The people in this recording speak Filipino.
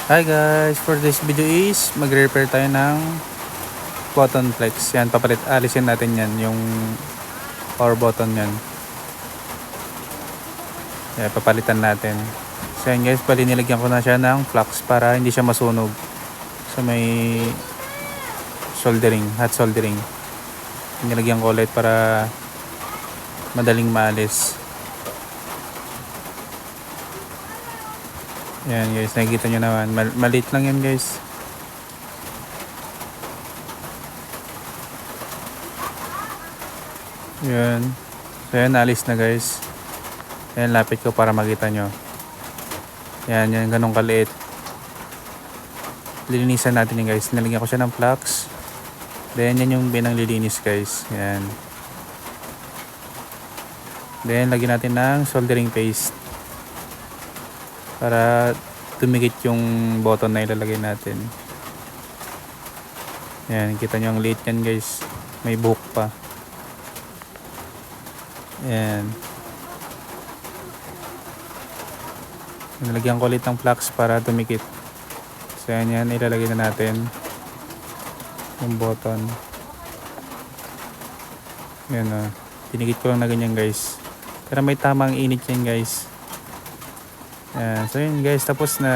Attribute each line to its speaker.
Speaker 1: Hi guys, for this video is magre-repair tayo ng button flex. Yan, alisin natin yan, yung power button yan. Yan, papalitan natin. So yan guys, bali nilagyan ko na siya ng flux para hindi siya masunog. So may hot soldering. Nilagyan ko ulit para madaling maalis. Yan guys, nakikita nyo naman. Maliit lang yan guys. Yan. So yan, alis na guys. Yan, lapit ko para makita nyo. Yan, yan, ganun kaliit. Lilinisan natin yan guys. Nilagyan ko siya ng flux. Then yan yung binanglilinis guys. Yan. Then lagyan natin ng soldering paste para tumikit yung button na ilalagay natin. Yan, kita nyo ang liit yan guys. May buhok pa. Yan. Nilagyan ko ulit ng flux para tumikit. So yan, ilalagay na natin yung button. Yan o. Tinikit ko lang na ganyan guys. Pero may tamang init yan guys. Yan. So yun guys, tapos na.